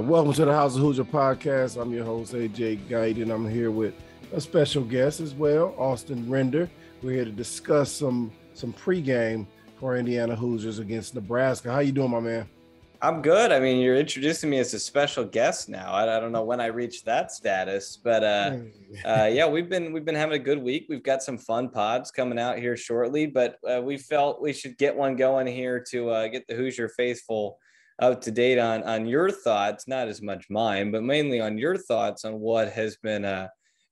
Welcome to the House of Hoosier podcast. I'm your host, AJ Guyton. I'm here with a special guest as well, Austin Render. We're here to discuss some pregame for Indiana Hoosiers against Nebraska. How you doing, my man? I'm good. I mean, you're introducing me as a special guest now. I don't know when I reached that status, but yeah, we've been having a good week. We've got some fun pods coming out here shortly, but we felt we should get one going here to get the Hoosier faithful up to date on your thoughts, not as much mine, but mainly on your thoughts on what has been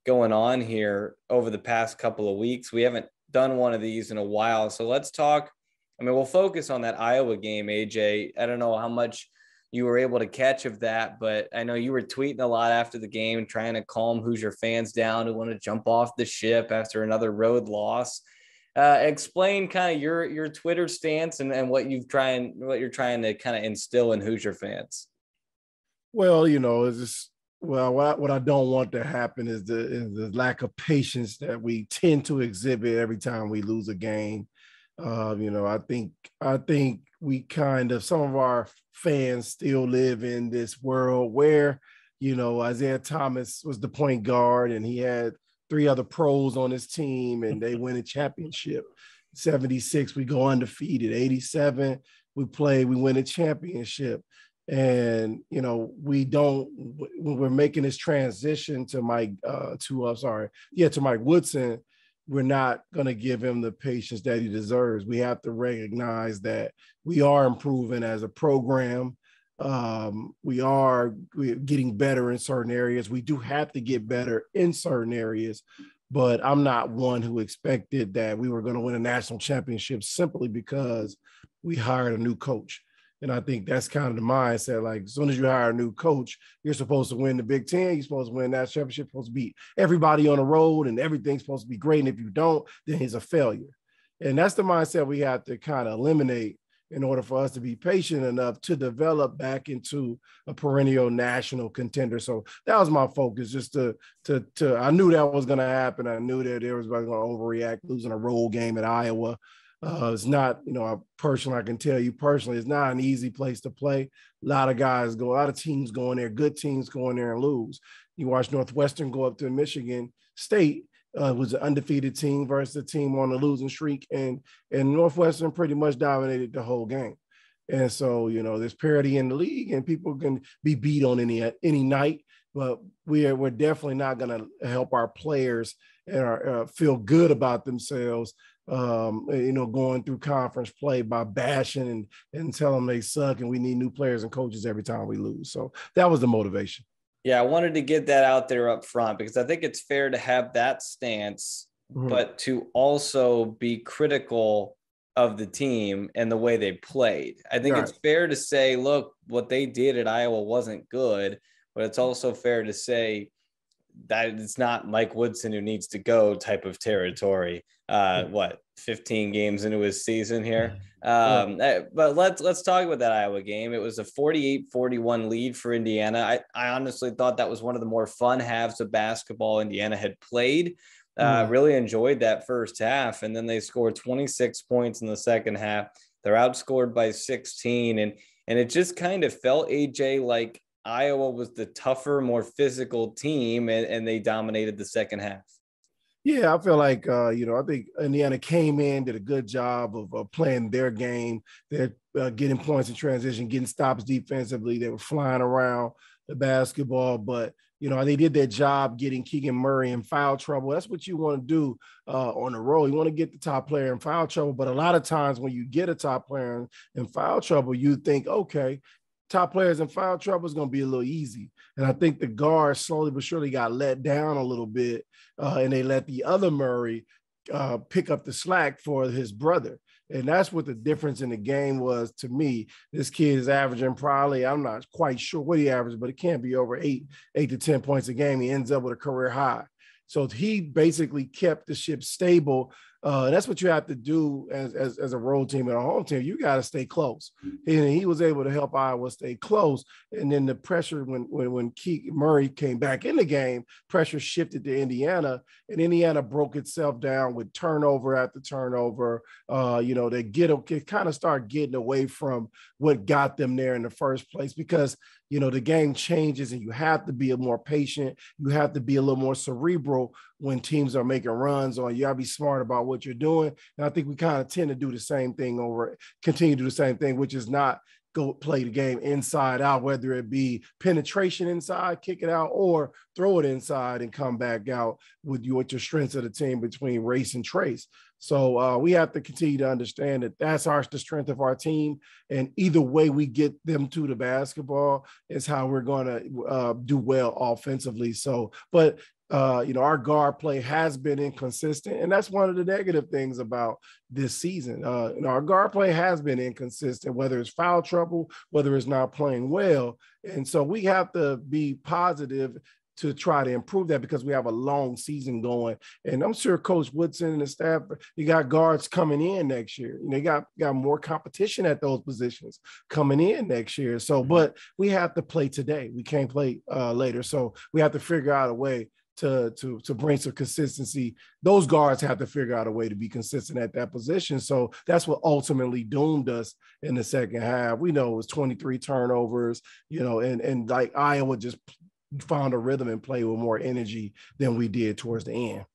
going on here over the past couple of weeks. We haven't done one of these in a while, so let's talk. I mean, we'll focus on that Iowa game, AJ. I don't know how much you were able to catch of that, but I know you were tweeting a lot after the game, trying to calm Hoosier fans down who want to jump off the ship after another road loss. Explain kind of your Twitter stance and what you're trying to kind of instill in Hoosier fans. Well, it's just what I don't want to happen is the lack of patience that we tend to exhibit every time we lose a game. I think we kind of, some of our fans still live in this world where, Isaiah Thomas was the point guard and he had three other pros on his team and they win a championship. 76, we go undefeated. 87, we win a championship. And, when we're making this transition to Mike Woodson, we're not going to give him the patience that he deserves. We have to recognize that we are improving as a program. We're getting better in certain areas. We do have to get better in certain areas, but I'm not one who expected that we were going to win a national championship simply because we hired a new coach. And I think that's kind of the mindset. Like, as soon as you hire a new coach, you're supposed to win the Big Ten. You're supposed to win that championship. You're supposed to beat everybody on the road, and everything's supposed to be great. And if you don't, then he's a failure. And that's the mindset we have to kind of eliminate in order for us to be patient enough to develop back into a perennial national contender. So that was my focus, just to I knew that was going to happen. I knew that everybody was going to overreact, losing a road game at Iowa. It's not, I can tell you personally, it's not an easy place to play. A lot of teams go in there, good teams go in there and lose. You watch Northwestern go up to Michigan State, was an undefeated team versus a team on a losing streak, and Northwestern pretty much dominated the whole game. And so, there's parity in the league and people can be beat on any night, but we're definitely not going to help our players and feel good about themselves going through conference play by bashing and tell them they suck and we need new players and coaches every time we lose. So that was the motivation. Yeah, I wanted to get that out there up front because I think it's fair to have that stance, but to also be critical of the team and the way they played. I think It's fair to say, look, what they did at Iowa wasn't good, but it's also fair to say that it's not Mike Woodson who needs to go type of territory. 15 games into his season here. But let's talk about that Iowa game. It was a 48-41 lead for Indiana. I honestly thought that was one of the more fun halves of basketball Indiana had played. Really enjoyed that first half. And then they scored 26 points in the second half. They're outscored by 16. And it just kind of felt, AJ, like Iowa was the tougher, more physical team, and they dominated the second half. Yeah, I feel like, I think Indiana came in, did a good job of playing their game. They're getting points in transition, getting stops defensively. They were flying around the basketball, but, they did their job getting Keegan Murray in foul trouble. That's what you want to do on the road. You want to get the top player in foul trouble, but a lot of times when you get a top player in foul trouble, you think, okay, top players in foul trouble is going to be a little easy. And I think the guards slowly but surely got let down a little bit, and they let the other Murray pick up the slack for his brother. And that's what the difference in the game was to me. This kid is averaging probably, I'm not quite sure what he averaged, but it can't be over 8 to 10 points a game. He ends up with a career high. So he basically kept the ship stable That's what you have to do as a road team and a home team. You got to stay close. And he was able to help Iowa stay close. And then the pressure when Murray came back in the game, pressure shifted to Indiana, and Indiana broke itself down with turnover after turnover. They kind of start getting away from what got them there in the first place, because the game changes and you have to be a more patient. You have to be a little more cerebral when teams are making runs on you. Gotta be smart about what you're doing. And I think we kind of tend to do the same thing continue to do the same thing, which is not go play the game inside out, whether it be penetration inside, kick it out, or throw it inside and come back out with your strengths of the team between race and trace. So we have to continue to understand that that's the strength of our team. And either way we get them to the basketball is how we're going to do well offensively. So, but our guard play has been inconsistent, and that's one of the negative things about this season. Our guard play has been inconsistent, whether it's foul trouble, whether it's not playing well. And so we have to be positive to try to improve that, because we have a long season going. And I'm sure Coach Woodson and the staff, you got guards coming in next year. They got more competition at those positions coming in next year. So, but we have to play today. We can't play later. So we have to figure out a way to bring some consistency. Those guards have to figure out a way to be consistent at that position. So that's what ultimately doomed us in the second half. We know it was 23 turnovers, and like Iowa just found a rhythm and play with more energy than we did towards the end.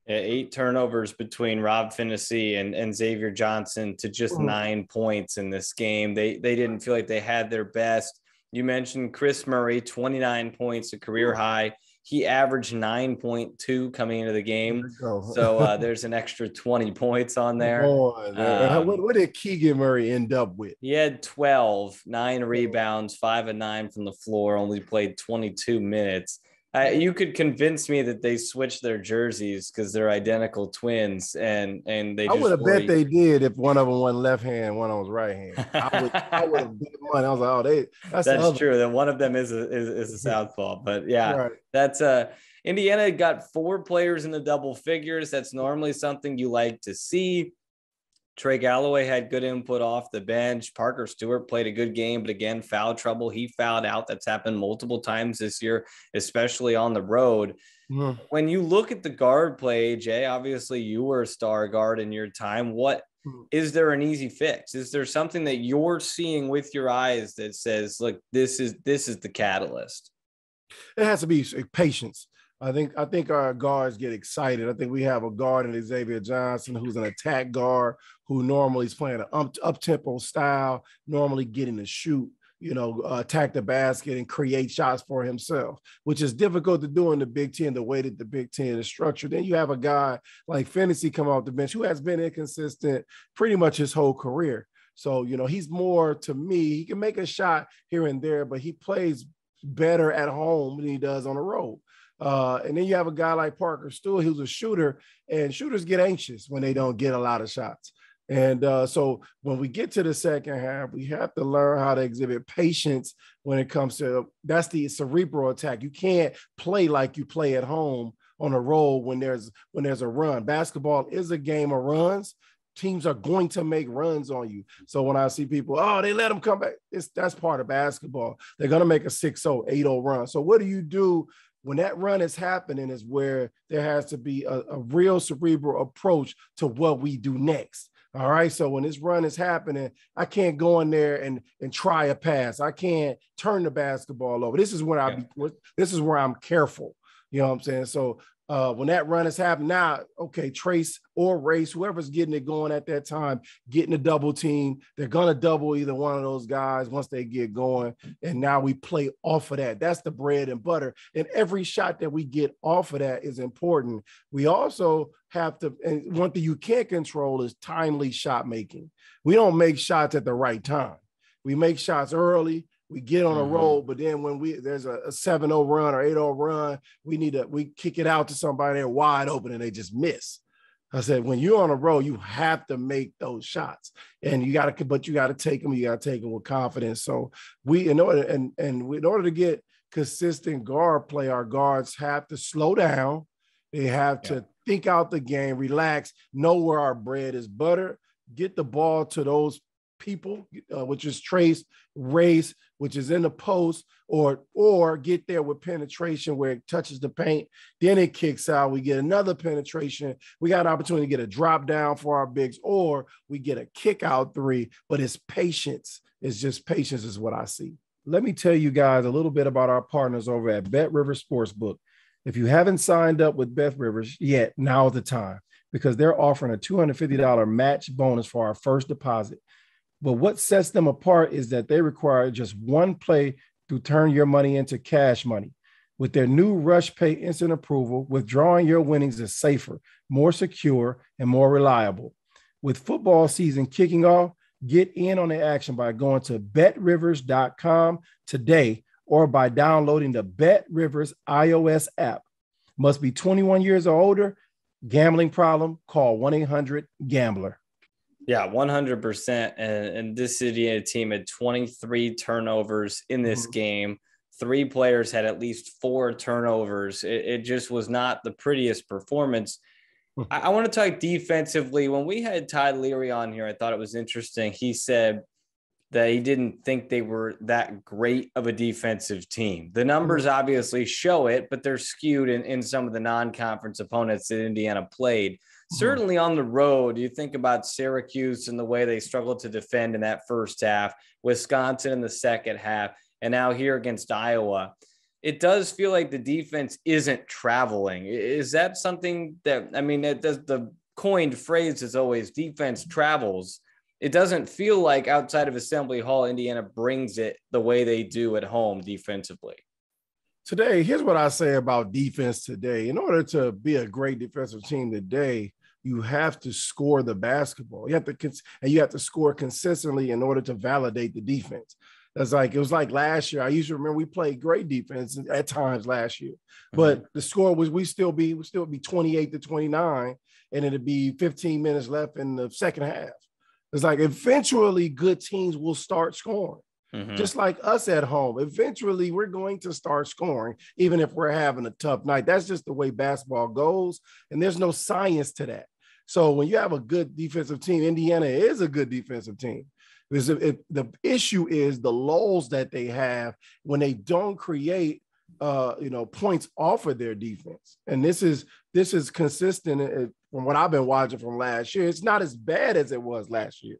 8 turnovers between Rob Finney and Xavier Johnson to just 9 points in this game. They didn't feel like they had their best. You mentioned Chris Murray, 29 points, a career high. He averaged 9.2 coming into the game. So there's an extra 20 points on there. What did Keegan Murray end up with? He had 12, 9 rebounds, 5 of 9 from the floor, only played 22 minutes. You could convince me that they switched their jerseys because they're identical twins, and they. I would have bet they did if one of them was left hand, one of them was right hand. I would have bet money. I was like, that's true. That one of them is a southpaw, but yeah, right. That's Indiana got 4 players in the double figures. That's normally something you like to see. Trey Galloway had good input off the bench. Parker Stewart played a good game, but again, foul trouble. He fouled out. That's happened multiple times this year, especially on the road. Mm-hmm. When you look at the guard play, Jay, obviously you were a star guard in your time. Is there an easy fix? Is there something that you're seeing with your eyes that says, look, this is the catalyst? It has to be patience. I think our guards get excited. I think we have a guard in Xavier Johnson who's an attack guard who normally is playing an up-tempo style, normally getting to shoot, attack the basket and create shots for himself, which is difficult to do in the Big Ten, the way that the Big Ten is structured. Then you have a guy like Finney come off the bench who has been inconsistent pretty much his whole career. So, he's more, to me, he can make a shot here and there, but he plays better at home than he does on the road. And then you have a guy like Parker Stewart, who's a shooter, and shooters get anxious when they don't get a lot of shots. And so when we get to the second half, we have to learn how to exhibit patience when it comes to that's the cerebral attack. You can't play like you play at home on a road when there's a run. Basketball is a game of runs. Teams are going to make runs on you. So when I see people, they let them come back, that's part of basketball. They're going to make a 6-0, 8-0 run. So what do you do when that run is happening? Is where there has to be a real cerebral approach to what we do next. All right. So when this run is happening, I can't go in there and try a pass. I can't turn the basketball over. This is where I'm careful. You know what I'm saying? So when that run is happening now, okay, Trace or Race, whoever's getting it going at that time, getting a double team, they're going to double either one of those guys once they get going. And now we play off of that. That's the bread and butter. And every shot that we get off of that is important. We also have to, and one thing you can't control is timely shot making. We don't make shots at the right time. We make shots early. We get on a roll, but then when there's a 7-0 run or 8-0 run, we kick it out to somebody, they're wide open and they just miss. I said, when you're on a roll, you have to make those shots, and you got to take them. You got to take them with confidence. So in order to get consistent guard play, our guards have to slow down. They have to think out the game, relax, know where our bread is buttered, get the ball to those people, which is Trace, Race, which is in the post, or get there with penetration where it touches the paint, then it kicks out. We get another penetration. We got an opportunity to get a drop down for our bigs, or we get a kick out three, but it's patience. It's just patience is what I see. Let me tell you guys a little bit about our partners over at Bet Rivers Sportsbook. If you haven't signed up with Bet Rivers yet, now's the time, because they're offering a $250 match bonus for our first deposit. But what sets them apart is that they require just one play to turn your money into cash money. With their new Rush Pay instant approval, withdrawing your winnings is safer, more secure, and more reliable. With football season kicking off, get in on the action by going to betrivers.com today or by downloading the BetRivers iOS app. Must be 21 years or older. Gambling problem? Call 1-800-GAMBLER. Yeah, 100%. And this Indiana team had 23 turnovers in this game. 3 players had at least 4 turnovers. It just was not the prettiest performance. I want to talk defensively. When we had Todd Leary on here, I thought it was interesting. He said that he didn't think they were that great of a defensive team. The numbers obviously show it, but they're skewed in some of the non-conference opponents that Indiana played. Certainly on the road, you think about Syracuse and the way they struggled to defend in that first half, Wisconsin in the second half, and now here against Iowa. It does feel like the defense isn't traveling. Is that something that, I mean, the coined phrase is always defense travels. It doesn't feel like outside of Assembly Hall, Indiana brings it the way they do at home defensively. Today, here's what I say about defense today. In order to be a great defensive team today, you have to score the basketball. You have to score consistently in order to validate the defense. It was like last year. I used to remember we played great defense at times last year, but the score was we still be 28-29, and it'd be 15 minutes left in the second half. It's like eventually good teams will start scoring. Just like us at home. Eventually, we're going to start scoring, even if we're having a tough night. That's just the way basketball goes, and there's no science to that. So when you have a good defensive team, Indiana is a good defensive team. The issue is the lulls that they have when they don't create, points off of their defense. And this is consistent from what I've been watching from last year. It's not as bad as it was last year,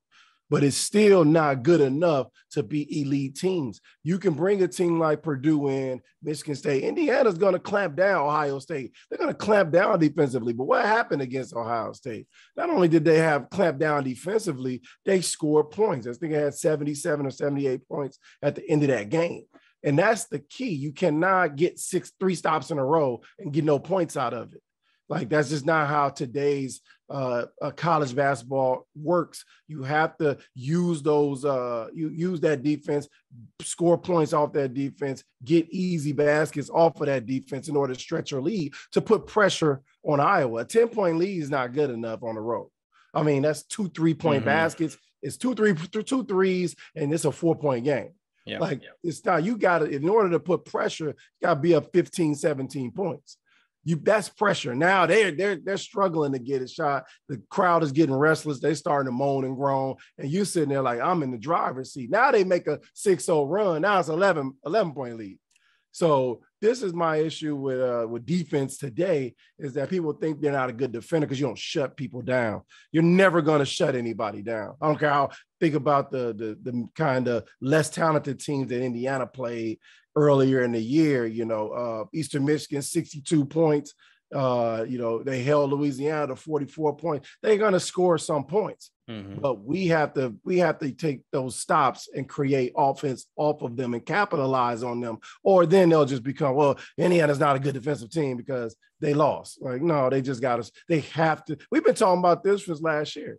but it's still not good enough to be elite teams. You can bring a team like Purdue in, Michigan State. Indiana's going to clamp down Ohio State. They're going to clamp down defensively. But what happened against Ohio State? Not only did they have clamped down defensively, they scored points. I think they had 77 or 78 points at the end of that game. And that's the key. You cannot get 3 stops in a row and get no points out of it. Like, that's just not how today's college basketball works. You have to use those, use that defense, score points off that defense, get easy baskets off of that defense in order to stretch your lead to put pressure on Iowa. A 10-point lead is not good enough on the road. I mean, that's 2 3-point baskets. It's 2 threes, and it's a 4-point game. It's not, you got to, in order to put pressure, you got to be up 15, 17 points. That's pressure. Now they're struggling to get a shot. The crowd is getting restless. They're starting to moan and groan. And you sitting there like, I'm in the driver's seat. Now they make a 6-0 run. Now it's 11-point lead. So this is my issue with defense today, is that people think they're not a good defender because you don't shut people down. You're never going to shut anybody down. I don't care how, think about the kind of less talented teams that Indiana played earlier in the year. Eastern Michigan, 62 points. They held Louisiana to 44 points. They're going to score some points, but we have to take those stops and create offense off of them and capitalize on them, or then they'll just become, well, Indiana's not a good defensive team because they lost. Like, no, they just got us. They have to. We've been talking about this since last year.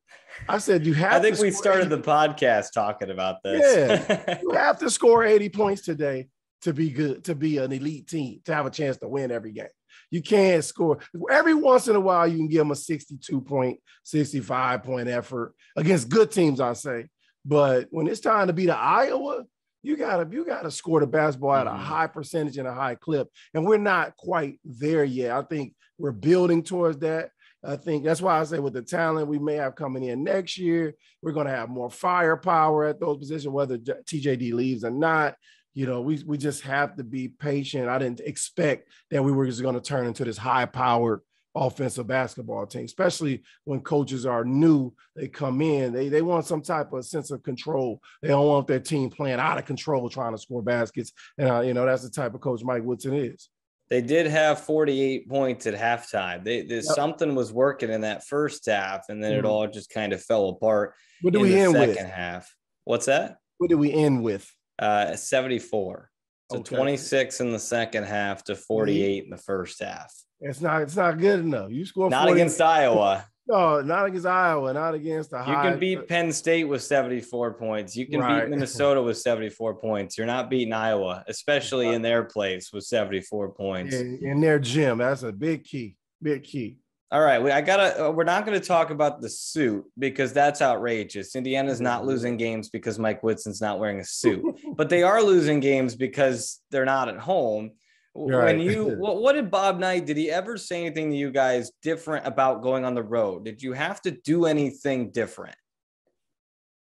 I said you have. I think we started the podcast talking about this. Yeah, you have to score 80 points today to be good, to be an elite team, to have a chance to win every game. You can't score. Every once in a while, you can give them a 62-point, 65-point effort against good teams, I say. But when it's time to beat Iowa, you gotta score the basketball at a high percentage and a high clip. And we're not quite there yet. I think we're building towards that. I think that's why I say with the talent we may have coming in next year, we're going to have more firepower at those positions, whether TJD leaves or not. You know, we just have to be patient. I didn't expect that we were just going to turn into this high-powered offensive basketball team, especially when coaches are new. They come in, they want some type of sense of control. They don't want their team playing out of control, trying to score baskets. And, you know, that's the type of coach Mike Woodson is. They did have 48 points at halftime. Something was working in that first half, and then it all just kind of fell apart in the second half. What's that? What did we end with? 74. So 26 in the second half to 48 in the first half. It's not good enough. You score not against Iowa. No, not against Iowa, not against the You can beat Penn State with 74 points. You can beat Minnesota with 74 points. You're not beating Iowa, especially in their place with 74 points. In their gym. That's a big key. Big key. All right. We're not going to talk about the suit because that's outrageous. Indiana's not losing games because Mike Woodson's not wearing a suit, but they are losing games because they're not at home. What did Bob Knight, did he ever say anything to you guys different about going on the road? Did you have to do anything different?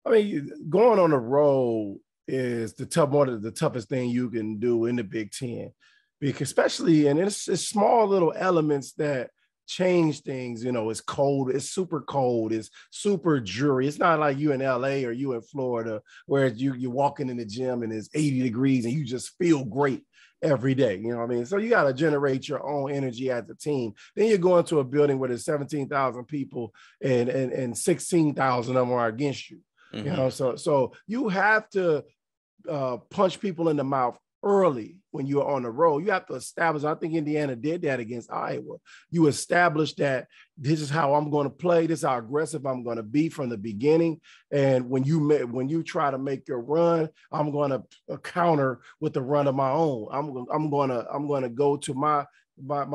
I mean, going on the road is one of the toughest thing you can do in the Big Ten, because especially, and it's small little elements that change things. You know, it's cold, it's super cold, it's super dreary. It's not like you in LA or you in Florida where you're walking in the gym and it's 80 degrees and you just feel great every day. You know what I mean? So you got to generate your own energy as a team. Then you go into a building where there's 17,000 people and 16,000 of them are against you. Mm-hmm. You know, so you have to punch people in the mouth early when you're on the road. You have to establish, I think Indiana did that against Iowa. You establish that this is how I'm going to play. This is how aggressive I'm going to be from the beginning. And when you try to make your run, I'm going to counter with the run of my own. I'm going to go to my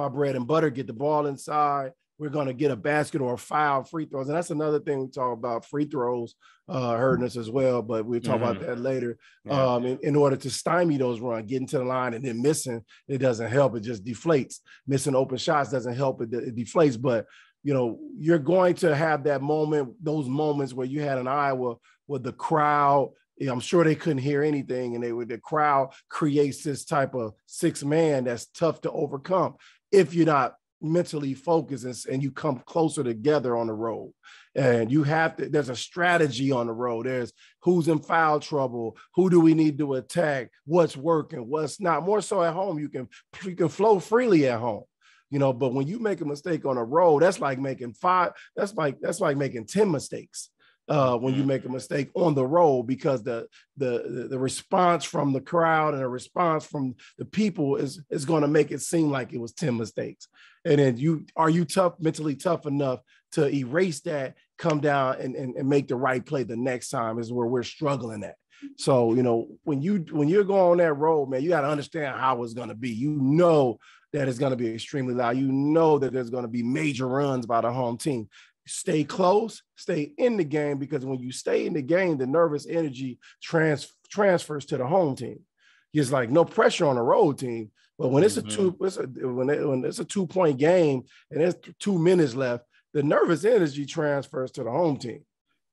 bread and butter, get the ball inside. We're going to get a basket or a foul, free throws. And that's another thing we talk about, free throws hurting us as well, but we'll talk about that later. Yeah. In order to stymie those runs, getting to the line and then missing, it doesn't help. It just deflates. Missing open shots doesn't help. It deflates. But, you know, you're going to have those moments where you had in Iowa with the crowd. I'm sure they couldn't hear anything, and the crowd creates this type of 6-man that's tough to overcome if you're not mentally focused and you come closer together on the road. And there's a strategy on the road. There's who's in foul trouble, who do we need to attack, what's working, what's not. More so at home, you can flow freely at home, you know. But when you make a mistake on the road, that's like making 10 mistakes. When you make a mistake on the road, because the response from the crowd and the response from the people is going to make it seem like it was 10 mistakes. And then are you mentally tough enough to erase that, come down and make the right play the next time is where we're struggling at. So, you know, when you're going on that road, man, you got to understand how it's going to be. You know that it's going to be extremely loud. You know that there's going to be major runs by the home team. Stay close, stay in the game, because when you stay in the game, the nervous energy transfers to the home team. It's like no pressure on the road team, but when it's when it's a 2-point game and there's 2 minutes left, the nervous energy transfers to the home team.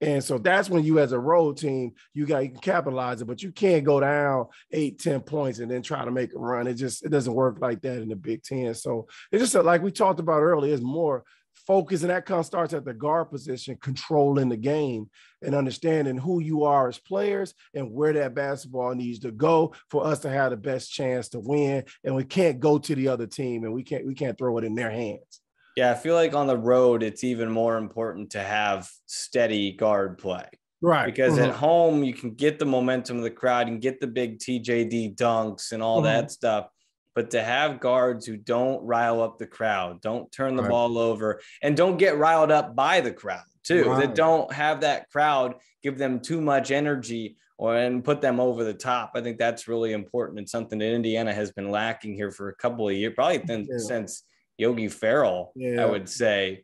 And so that's when you, as a road team, you can capitalize it, but you can't go down 8-10 points and then try to make a run. It doesn't work like that in the Big Ten. So it's just like we talked about earlier, it's more focus, and that kind of starts at the guard position, controlling the game and understanding who you are as players and where that basketball needs to go for us to have the best chance to win. And we can't go to the other team and we can't throw it in their hands. Yeah, I feel like on the road, it's even more important to have steady guard play. Right. Because at home, you can get the momentum of the crowd and get the big TJD dunks and all that stuff. But to have guards who don't rile up the crowd, don't turn the ball over, and don't get riled up by the crowd too, that don't have that crowd give them too much energy and put them over the top. I think that's really important and something that Indiana has been lacking here for a couple of years, probably since Yogi Ferrell, I would say,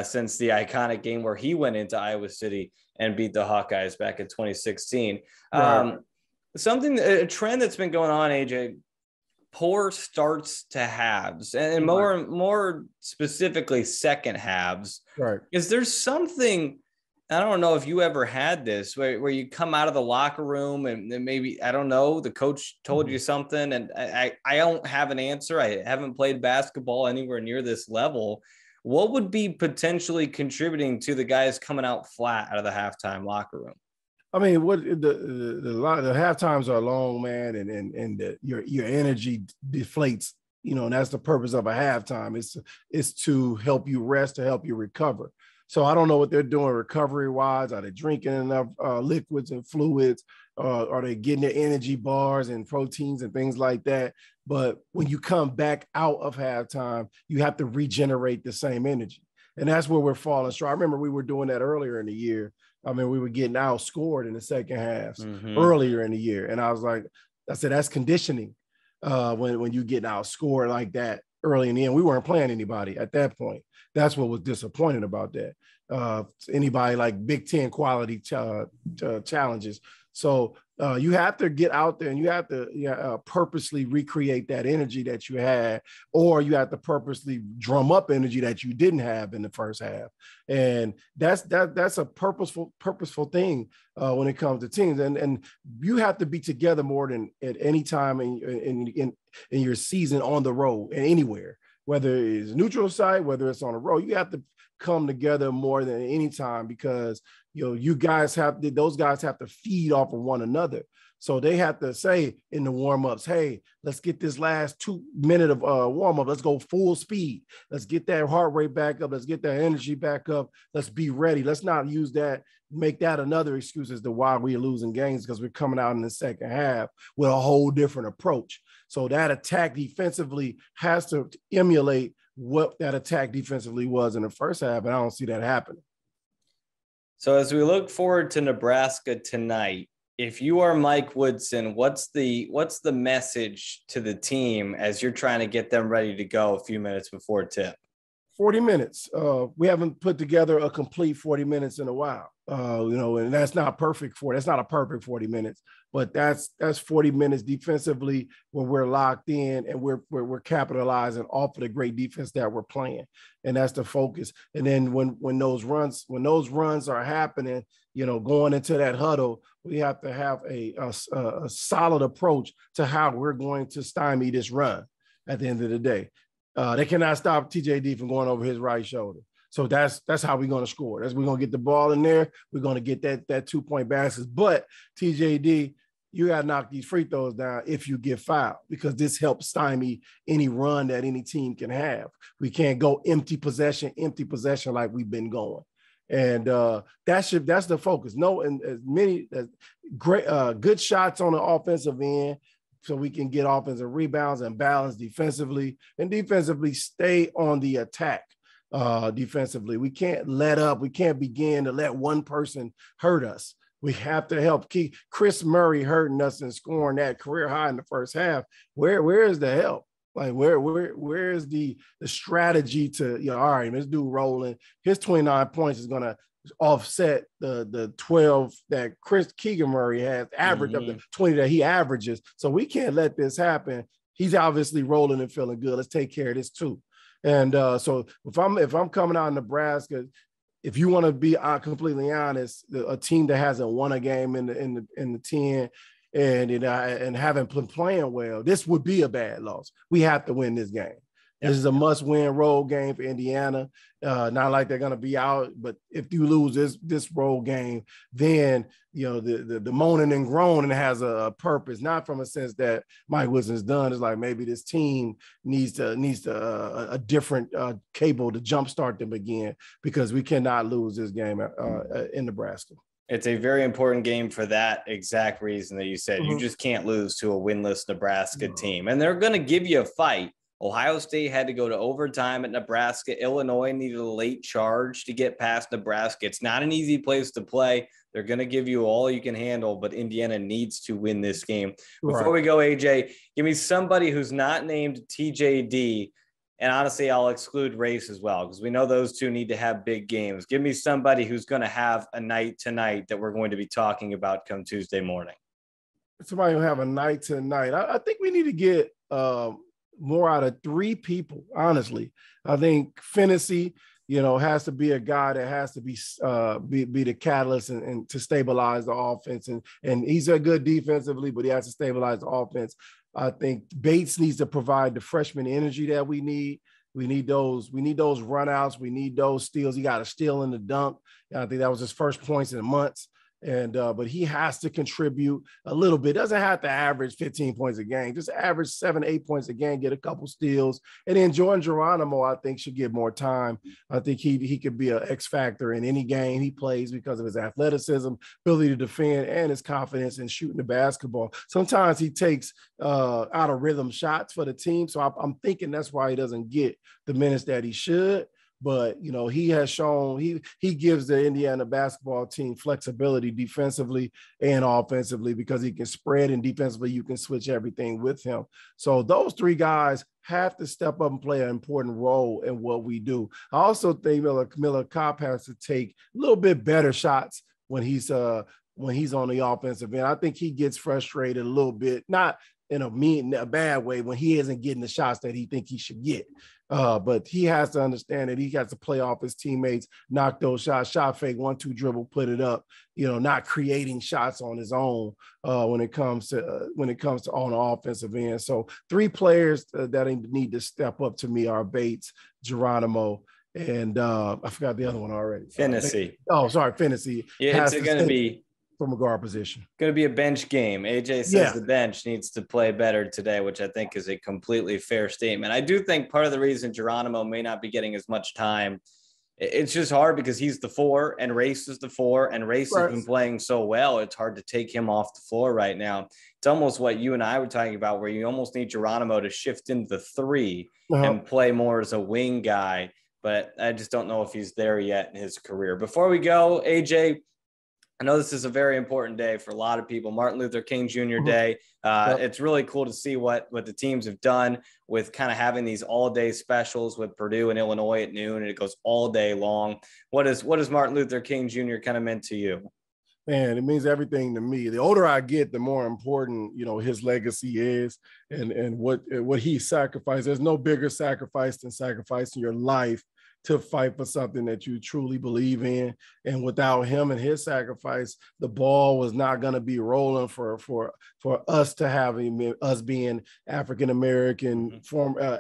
since the iconic game where he went into Iowa City and beat the Hawkeyes back in 2016. A trend that's been going on, AJ, poor starts to halves, and more specifically second halves. Right. Is there something, I don't know if you ever had this, where you come out of the locker room and maybe, I don't know, the coach told you something, and I don't have an answer. I haven't played basketball anywhere near this level. What would be potentially contributing to the guys coming out flat out of the halftime locker room? I mean, what the half times are long, man, and your energy deflates, and that's the purpose of a halftime. It's to help you rest, to help you recover. So I don't know what they're doing recovery wise. Are they drinking enough liquids and fluids? Are they getting their energy bars and proteins and things like that? But when you come back out of halftime, you have to regenerate the same energy. And that's where we're falling short. I remember we were doing that earlier in the year. I mean, we were getting outscored in the second halves earlier in the year. And I said, that's conditioning when you get outscored like that early in the end. We weren't playing anybody at that point. That's what was disappointing about that. Anybody like Big Ten quality challenges. So you have to get out there and you have to purposely recreate that energy that you had, or you have to purposely drum up energy that you didn't have in the first half. And that's a purposeful thing when it comes to teams. And you have to be together more than at any time in your season on the road and anywhere, whether it's neutral site, whether it's on the road. You have to come together more than any time, because those guys have to feed off of one another. So they have to say in the warm-ups, hey, let's get this last 2 minutes of warm-up. Let's go full speed. Let's get that heart rate back up. Let's get that energy back up. Let's be ready. Let's not make that another excuse as to why we're losing games, because we're coming out in the second half with a whole different approach. So that attack defensively has to emulate what that attack defensively was in the first half, and I don't see that happening. So as we look forward to Nebraska tonight, if you are Mike Woodson, what's the message to the team as you're trying to get them ready to go a few minutes before tip? 40 minutes. We haven't put together a complete 40 minutes in a while. And that's not perfect that's not a perfect 40 minutes, but that's 40 minutes defensively where we're locked in and we're capitalizing off of the great defense that we're playing. And that's the focus. And then when those runs are happening, going into that huddle, we have to have a solid approach to how we're going to stymie this run at the end of the day. They cannot stop TJD from going over his right shoulder. So that's how we're going to score. We're going to get the ball in there. We're going to get that 2-point baskets. But TJD, you got to knock these free throws down if you get fouled, because this helps stymie any run that any team can have. We can't go empty possession like we've been going. And that's the focus. And as many great good shots on the offensive end, so we can get offensive rebounds and balance defensively, and defensively stay on the attack. Defensively, we can't let up. We can't begin to let one person hurt us. We have to help keep Chris Murray hurting us and scoring that career high in the first half. Where is the help? Like where is the strategy to, all right, this dude rolling. His 29 points is gonna offset the 12 that Chris Keegan Murray has averaged up to 20 that he averages. So we can't let this happen. He's obviously rolling and feeling good. Let's take care of this too. And so if I'm coming out of Nebraska, if you want to be completely honest, a team that hasn't won a game in the 10 and haven't been playing well, this would be a bad loss. We have to win this game. This is a must-win road game for Indiana. Not like they're going to be out, but if you lose this road game, then the moaning and groaning has a purpose, not from a sense that Mike Woodson's done. It's like maybe this team needs a different cable to jumpstart them again, because we cannot lose this game in Nebraska. It's a very important game for that exact reason that you said. You just can't lose to a winless Nebraska team, and they're going to give you a fight. Ohio State had to go to overtime at Nebraska. Illinois needed a late charge to get past Nebraska. It's not an easy place to play. They're going to give you all you can handle, but Indiana needs to win this game. Before we go, AJ, give me somebody who's not named TJD. And honestly, I'll exclude Race as well, because we know those two need to have big games. Give me somebody who's going to have a night tonight that we're going to be talking about come Tuesday morning. Somebody will have a night tonight. I think we need to get more out of three people, honestly. I think Fennessy, has to be a guy that has to be the catalyst and to stabilize the offense. And he's a good defensively, but he has to stabilize the offense. I think Bates needs to provide the freshman energy that we need. We need those runouts. We need those steals. He got a steal in the dunk. I think that was his first points in months. And but he has to contribute a little bit. Doesn't have to average 15 points a game. Just average 7-8 points a game, get a couple steals. And then Jordan Geronimo, I think, should get more time. I think he could be an X factor in any game he plays because of his athleticism, ability to defend, and his confidence in shooting the basketball. Sometimes he takes out of rhythm shots for the team. So I'm thinking that's why he doesn't get the minutes that he should. But, he has shown he gives the Indiana basketball team flexibility defensively and offensively because he can spread, and defensively you can switch everything with him. So those three guys have to step up and play an important role in what we do. I also think Miller Kopp has to take a little bit better shots when he's on the offensive end. I think he gets frustrated a little bit, not in a bad way, when he isn't getting the shots that he think he should get. But he has to understand that he has to play off his teammates, knock those shots, shot fake, 1-2 dribble, put it up, not creating shots on his own when it comes to on the offensive end. So three players that need to step up to me are Bates, Geronimo, and I forgot the other one already. Fennessy. Fennessy. Yeah, it's going to be from a guard position. Going to be a bench game. AJ says the bench needs to play better today, which I think is a completely fair statement. I do think part of the reason Geronimo may not be getting as much time, it's just hard because he's the 4 and Race is the 4, and Race has been playing so well. It's hard to take him off the floor right now. It's almost what you and I were talking about, where you almost need Geronimo to shift into the 3 and play more as a wing guy. But I just don't know if he's there yet in his career. Before we go, AJ, I know this is a very important day for a lot of people, Martin Luther King Jr. Day. It's really cool to see what the teams have done with kind of having these all-day specials with Purdue and Illinois at noon, and it goes all day long. What does Martin Luther King Jr. kind of meant to you? Man, it means everything to me. The older I get, the more important, his legacy is and what he sacrificed. There's no bigger sacrifice than sacrificing your life to fight for something that you truly believe in. And without him and his sacrifice, the ball was not going to be rolling for us to have us being African-American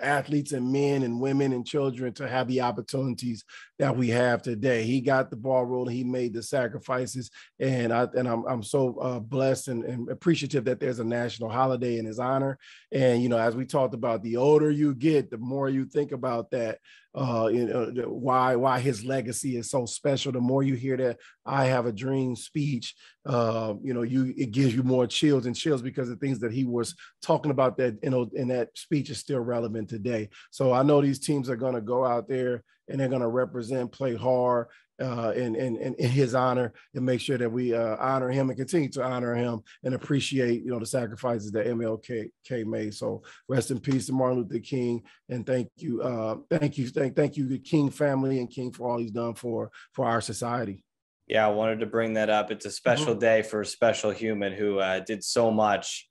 athletes and men and women and children to have the opportunities that we have today. He got the ball rolling. He made the sacrifices. And I'm so blessed and appreciative that there's a national holiday in his honor. And, as we talked about, the older you get, the more you think about that, why his legacy is so special. The more you hear that "I have a dream" speech, it gives you more chills because the things that he was talking about that in that speech is still relevant today. So I know these teams are going to go out there and they're going to represent, play hard in his honor, and make sure that we honor him and continue to honor him and appreciate the sacrifices that MLK made. So rest in peace to Martin Luther King, and thank you the King family and King for all he's done for our society. Yeah, I wanted to bring that up. It's a special day for a special human who did so much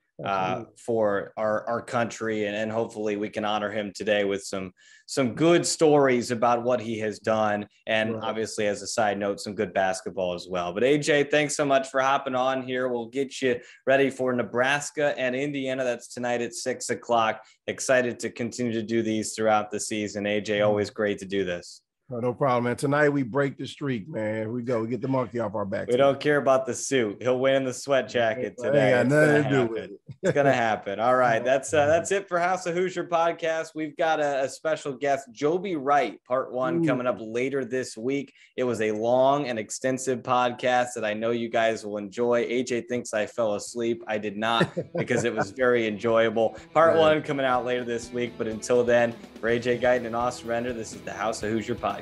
for our country, and hopefully we can honor him today with some good stories about what he has done, and obviously, as a side note, some good basketball as well. But AJ, thanks so much for hopping on here. We'll get you ready for Nebraska and Indiana. That's tonight at 6:00. Excited to continue to do these throughout the season. AJ, always great to do this. No problem, man. Tonight we break the streak, man. Here we go. We get the monkey off our back. We don't care about the suit. He'll win in the sweat jacket today. Ain't got nothing to do with it. It's gonna happen. All right, that's it for House of Hoosier podcast. We've got a special guest, Joby Wright, part 1, coming up later this week. It was a long and extensive podcast that I know you guys will enjoy. AJ thinks I fell asleep. I did not, because it was very enjoyable. Part 1 coming out later this week. But until then, for AJ Guyton and Austin Render, this is the House of Hoosier podcast.